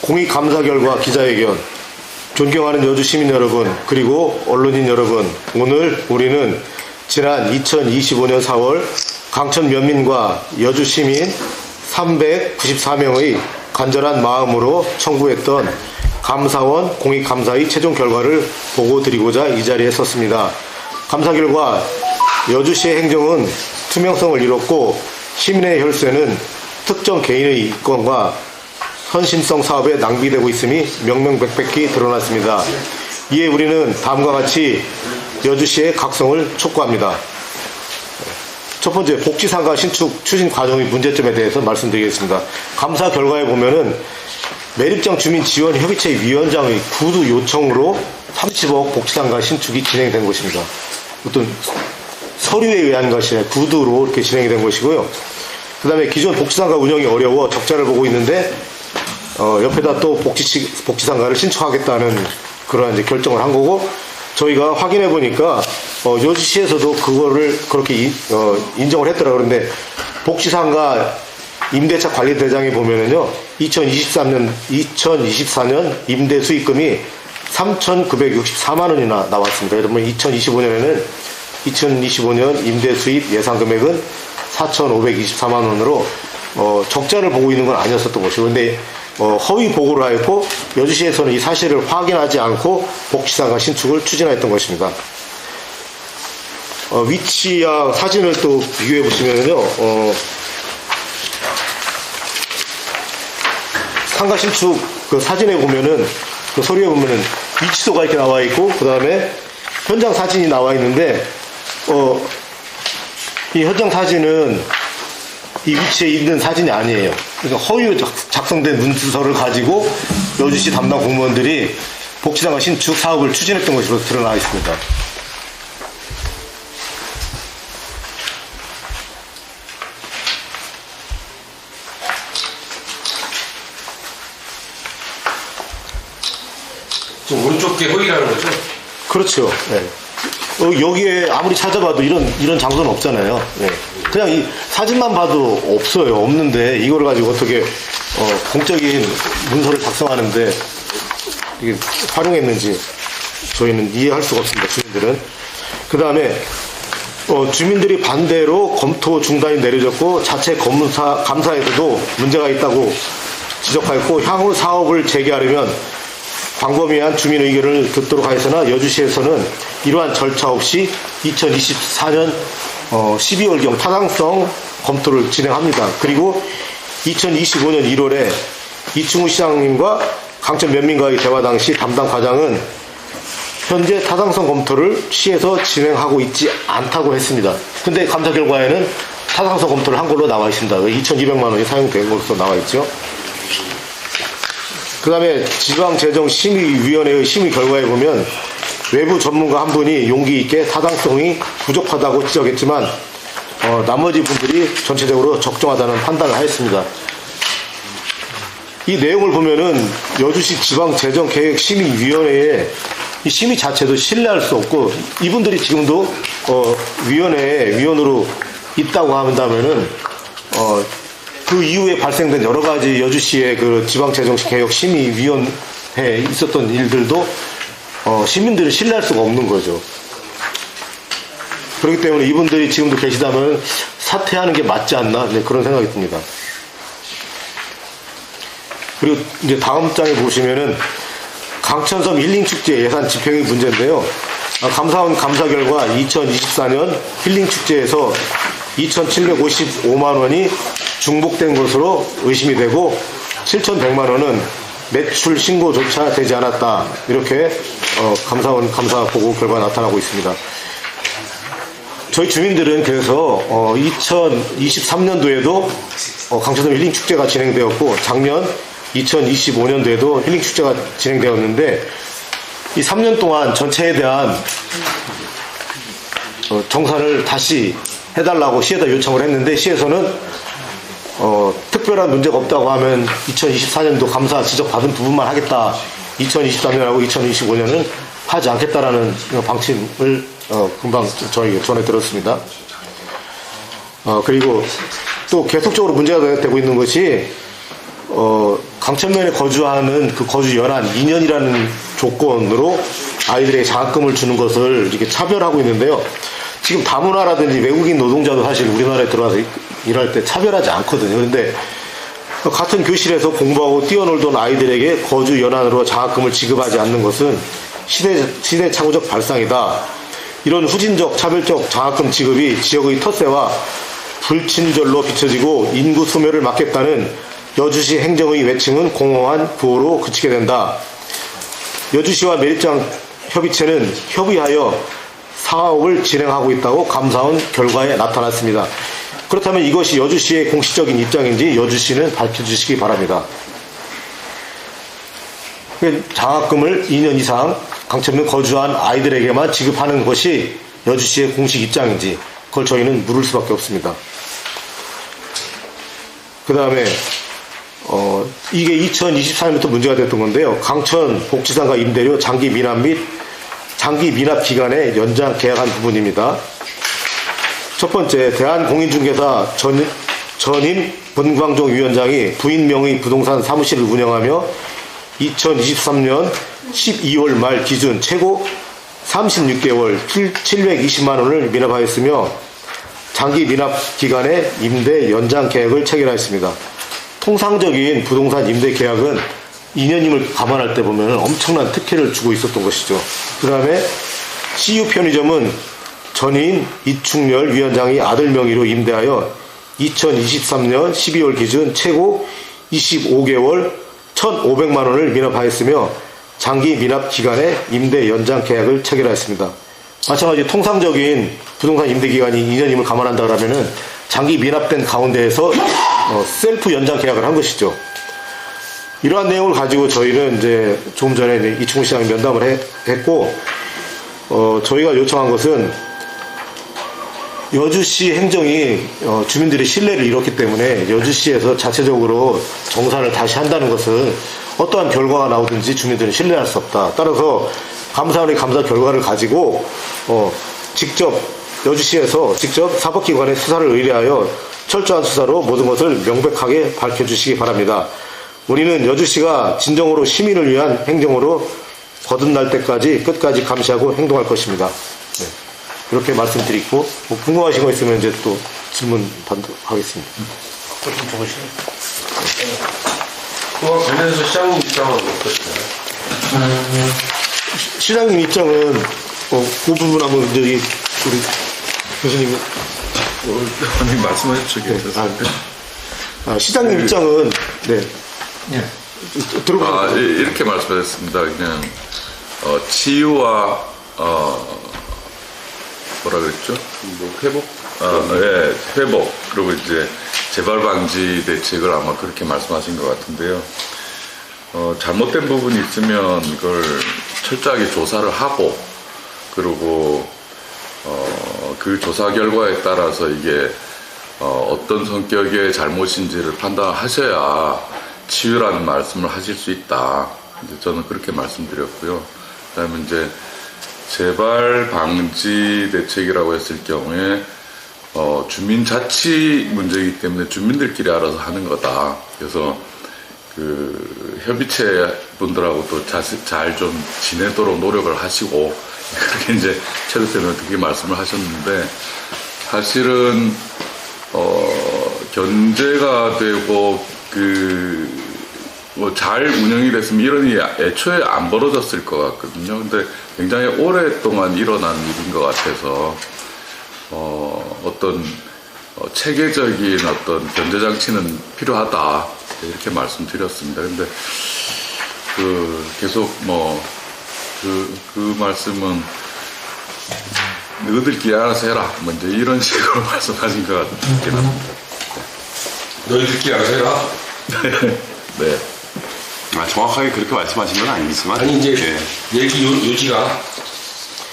공익감사 결과 기자회견, 존경하는 여주 시민 여러분, 그리고 언론인 여러분, 오늘 우리는 지난 2025년 4월 강천 면민과 여주 시민 394명의 간절한 마음으로 청구했던 감사원 공익감사의 최종 결과를 보고드리고자 이 자리에 섰습니다. 감사 결과 여주시의 행정은 투명성을 이뤘고 시민의 혈세는 특정 개인의 이권과 선심성 사업에 낭비되고 있음이 명명백백히 드러났습니다. 이에 우리는 다음과 같이 여주시의 각성을 촉구합니다. 첫 번째, 복지상가 신축 추진 과정의 문제점에 대해서 말씀드리겠습니다. 감사 결과에 보면은 매립장 주민 지원 협의체 위원장의 구두 요청으로 30억 복지상가 신축이 진행된 것입니다. 어떤 서류에 의한 것이 아니라 구두로 이렇게 진행이 된 것이고요. 그 다음에 기존 복지상가 운영이 어려워 적자를 보고 있는데 옆에다 또 복지상가를 신축하겠다는 그런 이제 결정을 한 거고, 저희가 확인해 보니까 여주시에서도 그거를 그렇게 인정을 했더라. 그런데 복지상가 임대차 관리대장에 보면은요, 2024년 임대 수익금이 3,964만 원이나 나왔습니다. 여러분 2025년 임대 수입 예상 금액은 4,524만 원으로 적자를 보고 있는 건 아니었었던 것이고, 근데 허위 보고를 하였고 여주시에서는 이 사실을 확인하지 않고 복지상가 신축을 추진하였던 것입니다. 위치와 사진을 또 비교해 보시면요, 상가 신축 그 사진에 보면은, 그 서류에 보면은 위치도가 이렇게 나와 있고, 그 다음에 현장 사진이 나와 있는데, 이 현장 사진은 이 위치에 있는 사진이 아니에요. 그러니까 허위로 작성된 문서를 가지고 여주시 담당 공무원들이 복지상가 신축 사업을 추진했던 것으로 드러나 있습니다. 좀 오른쪽 게 허위라는 거죠? 그렇죠. 네. 여기에 아무리 찾아봐도 이런 장소는 없잖아요. 네. 그냥 이 사진만 봐도 없어요. 없는데 이걸 가지고 어떻게 공적인 문서를 작성하는데 이게 활용했는지 저희는 이해할 수가 없습니다. 주민들은. 그 다음에 주민들이 반대로 검토 중단이 내려졌고 자체 감사에서도 문제가 있다고 지적하였고, 향후 사업을 재개하려면 광범위한 주민 의견을 듣도록 하였으나 여주시에서는 이러한 절차 없이 2024년 12월경 타당성 검토를 진행합니다. 그리고 2025년 1월에 이충우 시장님과 강천 면민과의 대화 당시 담당 과장은 현재 타당성 검토를 시에서 진행하고 있지 않다고 했습니다. 근데 감사 결과에는 타당성 검토를 한 걸로 나와 있습니다. 2,200만 원이 사용된 것으로 나와 있죠. 그 다음에 지방재정심의위원회의 심의 결과에 보면 외부 전문가 한 분이 용기 있게 타당성이 부족하다고 지적했지만 나머지 분들이 전체적으로 적정하다는 판단을 하였습니다. 이 내용을 보면은 여주시 지방재정계획심의위원회의 이 심의 자체도 신뢰할 수 없고, 이분들이 지금도 위원회에 위원으로 있다고 한다면은 그 이후에 발생된 여러 가지 여주시의 그 지방재정개혁심의위원회에 있었던 일들도 시민들이 신뢰할 수가 없는 거죠. 그렇기 때문에 이분들이 지금도 계시다면 사퇴하는 게 맞지 않나, 네, 그런 생각이 듭니다. 그리고 이제 다음 장에 보시면은 강천섬 힐링축제 예산 집행의 문제인데요. 감사원 감사 결과 2024년 힐링축제에서 2,755만 원이 중복된 것으로 의심이 되고 7,100만 원은 매출 신고조차 되지 않았다. 이렇게 감사원 감사 보고 결과 나타나고 있습니다. 저희 주민들은 그래서 2023년도에도 강천섬 힐링축제가 진행되었고, 작년 2025년도에도 힐링축제가 진행되었는데, 이 3년 동안 전체에 대한 정산을 다시 해달라고 시에다 요청을 했는데, 시에서는 특별한 문제가 없다고 하면 2024년도 감사 지적받은 부분만 하겠다, 2023년하고 2025년은 하지 않겠다라는 방침을 금방 저희 전해 들었습니다. 그리고 또 계속적으로 문제가 되고 있는 것이 강천면에 거주하는 그 거주 연한 2년이라는 조건으로 아이들에게 장학금을 주는 것을 이렇게 차별하고 있는데요. 지금 다문화라든지 외국인 노동자도 사실 우리나라에 들어와서 일할 때 차별하지 않거든요. 그런데 같은 교실에서 공부하고 뛰어놀던 아이들에게 거주 연한으로 장학금을 지급하지 않는 것은 시대착오적 발상이다. 이런 후진적 차별적 장학금 지급이 지역의 텃세와 불친절로 비춰지고 인구 소멸을 막겠다는 여주시 행정의 외침은 공허한 구호로 그치게 된다. 여주시와 매립장 협의체는 협의하여 사업을 진행하고 있다고 감사원 결과에 나타났습니다. 그렇다면 이것이 여주시의 공식적인 입장인지 여주시는 밝혀주시기 바랍니다. 장학금을 2년 이상 강천면 거주한 아이들에게만 지급하는 것이 여주시의 공식 입장인지 그걸 저희는 물을 수밖에 없습니다. 그 다음에 이게 2024년부터 문제가 됐던 건데요. 강천 복지상가 임대료 장기 미납 및 장기 미납 기간의 연장 계약한 부분입니다. 첫 번째, 대한공인중개사 전임 본광종 위원장이 부인 명의 부동산 사무실을 운영하며 2023년 12월 말 기준 최고 36개월 720만 원을 미납하였으며 장기 미납 기간의 임대 연장 계약을 체결하였습니다. 통상적인 부동산 임대 계약은 2년임을 감안할 때 보면 엄청난 특혜를 주고 있었던 것이죠. 그 다음에 CU 편의점은 전임 이충렬 위원장이 아들 명의로 임대하여 2023년 12월 기준 최고 25개월 1,500만 원을 미납하였으며 장기 미납 기간의 임대 연장 계약을 체결하였습니다. 마찬가지 통상적인 부동산 임대 기간이 2년임을 감안한다 그러면은 장기 미납된 가운데에서 셀프 연장 계약을 한 것이죠. 이러한 내용을 가지고 저희는 이제 조금 전에 이충훈 시장이 면담을 했고, 저희가 요청한 것은 여주시 행정이 주민들의 신뢰를 잃었기 때문에 여주시에서 자체적으로 정산을 다시 한다는 것은 어떠한 결과가 나오든지 주민들은 신뢰할 수 없다. 따라서 감사원의 감사 결과를 가지고 직접 여주시에서 직접 사법기관에 수사를 의뢰하여 철저한 수사로 모든 것을 명백하게 밝혀주시기 바랍니다. 우리는 여주시가 진정으로 시민을 위한 행정으로 거듭날 때까지 끝까지 감시하고 행동할 것입니다. 네. 이렇게 말씀드리고 궁금하신 거 있으면 이제 또 질문 하겠습니다. 좀 적으시죠. 그와 관련해서 시장님 입장은 어떠신가요? 시장님 입장은 그 부분 한번 이제 우리 교수님 말씀하십시오. 시장님 입장은 네. 예. 들어보세요. 이렇게 말씀하셨습니다. 그냥 치유와 뭐라 그랬죠? 뭐 회복? 예, 회복. 그리고 이제 재발 방지 대책을 아마 그렇게 말씀하신 것 같은데요. 잘못된 부분이 있으면 이걸 철저하게 조사를 하고, 그리고 그 조사 결과에 따라서 이게 어떤 성격의 잘못인지를 판단하셔야 치유라는 말씀을 하실 수 있다. 저는 그렇게 말씀드렸고요. 그다음에 이제 재발 방지 대책이라고 했을 경우에 주민자치 문제이기 때문에 주민들끼리 알아서 하는 거다. 그래서 그 협의체 분들하고도 잘 좀 지내도록 노력을 하시고, 그렇게 이제 최 대표는 그렇게 말씀을 하셨는데, 사실은 견제가 되고 뭐 잘 운영이 됐으면 이런 일이 애초에 안 벌어졌을 것 같거든요. 근데 굉장히 오랫동안 일어난 일인 것 같아서 어떤 체계적인 어떤 견제 장치는 필요하다, 이렇게 말씀드렸습니다. 근데 계속 그 말씀은 너희들끼리 알아서 해라, 뭐 이제 이런 식으로 말씀하신 것 같긴 합니다. 너희들끼리 알아서 해라. 네. 정확하게 그렇게 말씀하신 건 아니지만. 아니, 이제, 요지가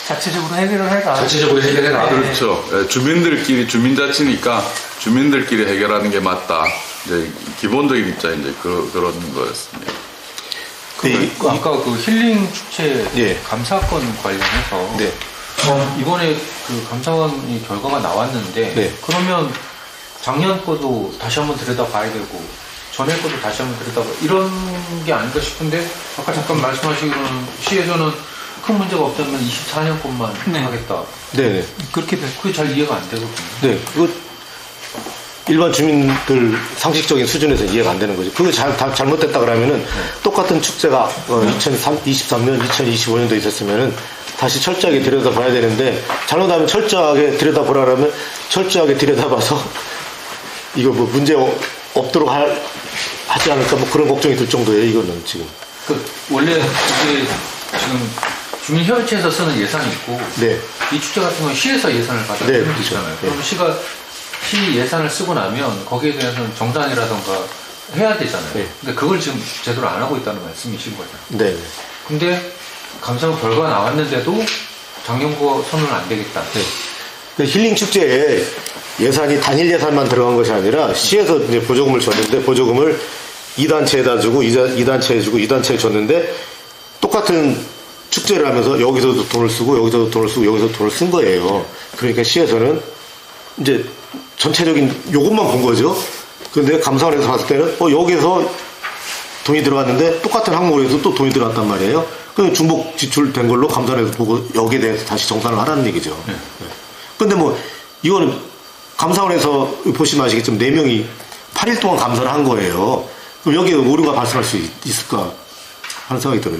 자체적으로 해결을 해라. 자체적으로 해결해라. 그렇죠. 주민들끼리, 주민자치니까 주민들끼리 해결하는 게 맞다. 이제 기본적인 입장이 이제 그런 거였습니다. 아까 그 힐링 축제 예. 감사건 관련해서 네. 이번에 그 감사원 결과가 나왔는데 네. 그러면 작년 거도 다시 한번 들여다봐야 되고 전에 것도 다시 한번 들여다봐 이런 게 아닌가 싶은데 아까 잠깐 말씀하시기로는 시에서는 큰 문제가 없다면 24년 것만 네. 하겠다. 네네. 그렇게 돼. 그게 잘 이해가 안 되거든요. 네. 그거 일반 주민들 상식적인 수준에서 이해가 안 되는 거죠. 그거 잘못됐다 그러면은 똑같은 축제가 2023년, 2025년도 있었으면은 다시 철저하게 들여다봐야 되는데 잘못하면 철저하게 들여다보라면 철저하게 들여다봐서 이거 뭐 문제 없도록 하지 않을까 뭐 그런 걱정이 들 정도예요. 이거는 지금. 원래 이게 지금 주민협의체에서 쓰는 예산이 있고 네. 이 축제 같은 건 시에서 예산을 받아야 네, 되는 게 그렇죠. 있잖아요. 네. 그럼 시 예산을 쓰고 나면 거기에 대해서는 정산이라던가 해야 되잖아요. 네. 근데 그걸 지금 제대로 안 하고 있다는 말씀이신 거죠. 네. 근데 감사원 결과가 나왔는데도 작년거 손은 안 되겠다. 네. 그 힐링 축제에 예산이 단일 예산만 들어간 것이 아니라 시에서 이제 보조금을 줬는데 보조금을 2단체에다 주고 2단체에 주고 2단체에 줬는데 똑같은 축제를 하면서 여기서도 돈을 쓰고 여기서도 돈을 쓰고 여기서 돈을 쓴 거예요. 그러니까 시에서는 이제 전체적인 요것만 본 거죠. 그런데 감사원에서 봤을 때는 여기서 돈이 들어갔는데 똑같은 항목에서 또 돈이 들어갔단 말이에요. 그 중복 지출된 걸로 감사원에서 보고 여기에 대해서 다시 정산을 하라는 얘기죠. 네. 근데 뭐 이거는 감사원에서 보시면 아시겠지만 4명이 8일 동안 감사를 한 거예요. 그럼 여기에 오류가 발생할 수 있을까 하는 생각이 들어요.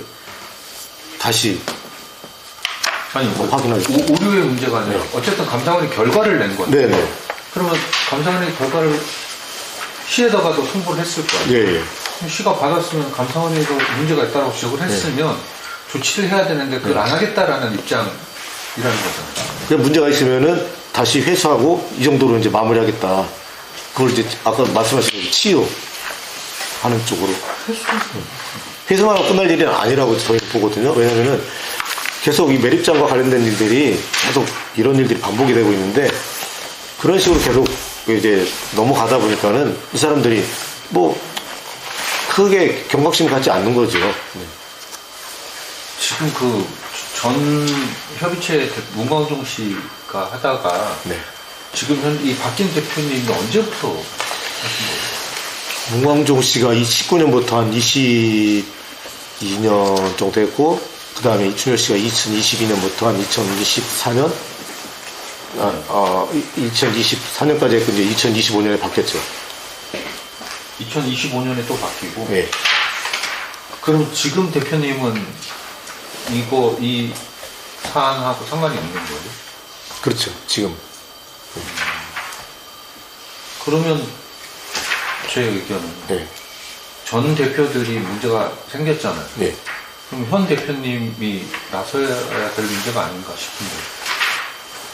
다시 아니, 확인하죠. 오류의 문제가 아니라 어쨌든 감사원이 결과를 낸 건데 네네. 그러면 감사원이 결과를 시에다가도 통보를 했을 거예요. 예, 예. 시가 받았으면 감사원에서 문제가 있다고 지적을 했으면 조치를 해야 되는데 그걸 안 하겠다라는 입장이라는 거잖아요. 그냥 문제가 있으면은 다시 회수하고 이 정도로 이제 마무리하겠다. 그걸 이제 아까 말씀하신 대로 치유하는 쪽으로. 회수만 하고 끝날 일이 아니라고 저희는 보거든요. 왜냐면은 계속 이 매립장과 관련된 일들이 계속 이런 일들이 반복이 되고 있는데 그런 식으로 계속 이제 넘어가다 보니까는 이 사람들이 뭐 크게 경각심 갖지 않는 거죠. 네. 지금 그 전 협의체 문광종 씨가 하다가 네. 지금 이 바뀐 대표님이 언제부터 하신 거예요? 문광종 씨가 19년부터 한 22년 정도 했고, 그 다음에 이춘열 씨가 2022년부터 한 2024년, 2024년까지 했고, 이제 2025년에 바뀌었죠. 2025년에 또 바뀌고. 네. 그럼 지금 대표님은 이 사안하고 상관이 없는 거예요? 그렇죠. 지금. 그러면 제 의견은 네. 전 대표들이 문제가 생겼잖아요. 네. 그럼 현 대표님이 나서야 될 문제가 아닌가 싶은데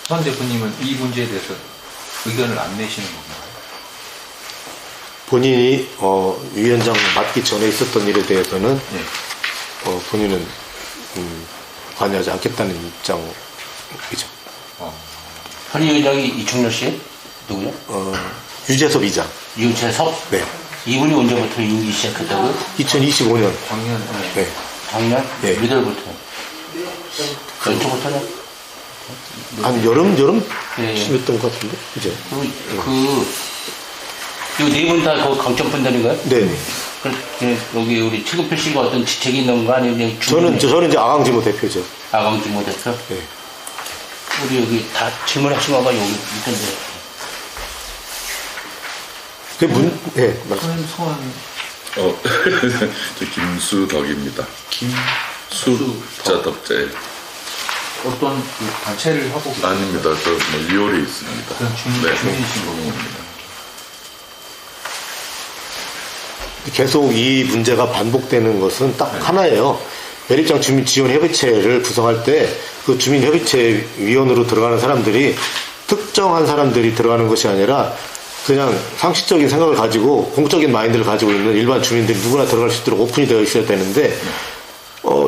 현 대표님은 이 문제에 대해서 의견을 안 내시는 건가요? 본인이, 위원장 맡기 전에 있었던 일에 대해서는, 네. 본인은, 관여하지 않겠다는 입장이죠. 현위 의장이 이충렬 씨? 누구요? 유재섭 이장. 유재섭? 네. 이분이 언제부터 임기 시작했다고요? 2025년. 작년에 네. 작년? 네. 몇 월부터? 연초부터냐? 한 여름 네. 심했던 것 같은데, 그죠? 네 분 다 그 강점 분들인가요? 네. 여기 우리 최근필 씨가 어떤 지책이 있는 거 아니면 저는 이제 아강지모 대표죠. 아강지모 대표? 네. 우리 여기 다 질문하신 거가 여기 있던데. 네, 맞습니다. 선생님 성함이 저 김수덕입니다. 수자 덕제. 어떤 그 단체를 하고 계세요? 아닙니다. 저 리얼에 있습니다. 그냥 주민이신 거고. 계속 이 문제가 반복되는 것은 딱 하나예요. 매립장 주민 지원 협의체를 구성할 때 그 주민 협의체 위원으로 들어가는 사람들이 특정한 사람들이 들어가는 것이 아니라 그냥 상식적인 생각을 가지고 공적인 마인드를 가지고 있는 일반 주민들이 누구나 들어갈 수 있도록 오픈이 되어 있어야 되는데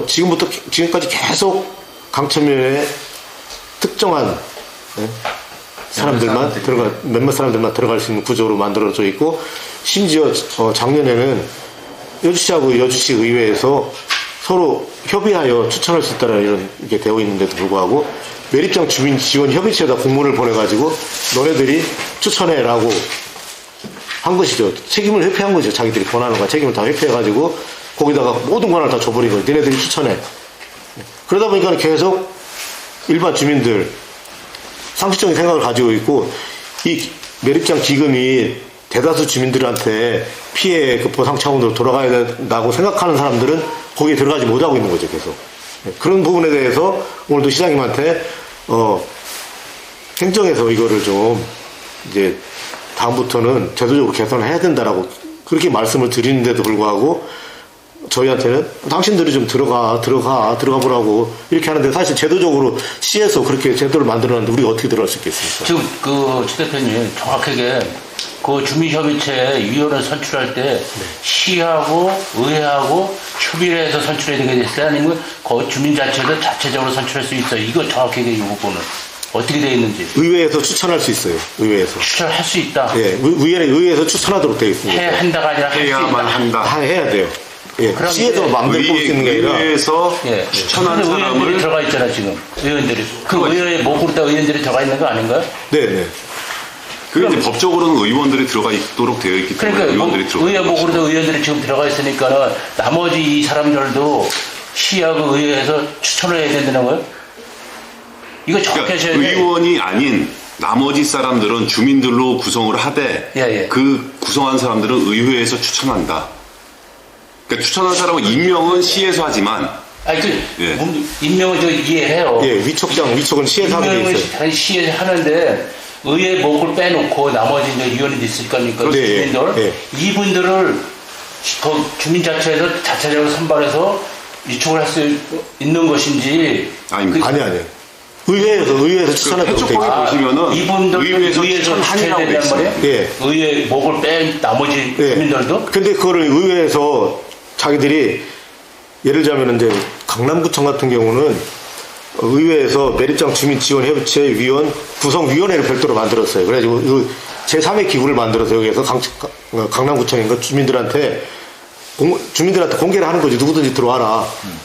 지금까지 계속 강천면에 특정한 사람들만 몇몇 사람들만 들어갈 수 있는 구조로 만들어져 있고, 심지어 작년에는 여주시하고 여주시 의회에서 서로 협의하여 추천할 수 있다는 이런 게 되어 있는데도 불구하고 매립장 주민 지원 협의체에다 공문을 보내가지고 너네들이 추천해라고 한 것이죠. 책임을 회피한 거죠. 자기들이 권한을 책임을 다 회피해가지고 거기다가 모든 권한을 다 줘버린 거예요. 니네들이 추천해. 그러다 보니까 계속 일반 주민들 상식적인 생각을 가지고 있고 이 매립장 기금이 대다수 주민들한테 피해 그 보상 차원으로 돌아가야 된다고 생각하는 사람들은 거기에 들어가지 못하고 있는 거죠. 계속. 그런 부분에 대해서 오늘도 시장님한테 행정에서 이거를 좀 이제 다음부터는 제도적으로 개선을 해야 된다라고 그렇게 말씀을 드리는데도 불구하고 저희한테는 당신들이 좀 들어가 보라고 이렇게 하는데 사실 제도적으로 시에서 그렇게 제도를 만들어놨는데 우리가 어떻게 들어갈 수 있겠습니까? 지금 최 대표님 정확하게 그 주민협의체 위원을 선출할 때 시하고 의회하고 협의를 해서 선출해야 되겠어요? 아니면 그 주민자체도 자체적으로 선출할 수 있어요? 이거 정확하게 이 부분은 어떻게 되어 있는지. 의회에서 추천할 수 있어요. 의회에서. 추천할 수 있다. 예, 의회에서 추천하도록 되어 있습니다. 한다가 아니라 할 수 해야만 있다. 한다. 해야 돼요. 예, 그럼 시에서 이제 마음대로 뽑을 수 있는 게 아니라 의회에서 예. 추천한 근데 의원들이 사람을 들어가 있잖아 지금 의원들이 그 의회에 목으로 다 의원들이 들어가 있는 거 아닌가요? 네네. 그게 이제 법적으로는 의원들이 들어가 있도록 되어 있기 때문에 그러니까 의원들이 들어가 의회 있는 거죠. 목으로도 의원들이 지금 들어가 있으니까는 나머지 이 사람들도 시하고 의회에서 추천을 해야 된다는 거예요? 이거 정확히 그러니까 하셔야 돼요. 의원이 아닌 나머지 사람들은 주민들로 구성을 하되 예. 그 구성한 사람들은 의회에서 추천한다. 그러니까 추천한 사람은 임명은 시에서 하지만 아니 그 예. 임명을 저 이해해요. 예, 위촉은 시에서 하게 돼 임명을 있어요. 다시 시에서 하는데 의회 목을 빼놓고 나머지 이제 위원이 있을 거니까 네, 예, 주민들 예. 이분들을 그 주민자체에서 자체적으로 선발해서 위촉을 할 수 있는 것인지 아닙니다. 아니. 의회에서 추천하도록 되어 해촉법에 있어요. 보시면은 이분들 의회에서 추천하라고 추천하라고 돼 된단 있어요. 말이에요? 예. 의회 목을 뺀 나머지 예. 주민들도 근데 그거를 의회에서 자기들이 예를 들자면 이제 강남구청 같은 경우는 의회에서 매립장 주민지원협의체 위원 구성위원회를 별도로 만들었어요. 그래가지고 제3의 기구를 만들어서 여기에서 강남구청인가 주민들한테 공개를 하는 거지. 누구든지 들어와라.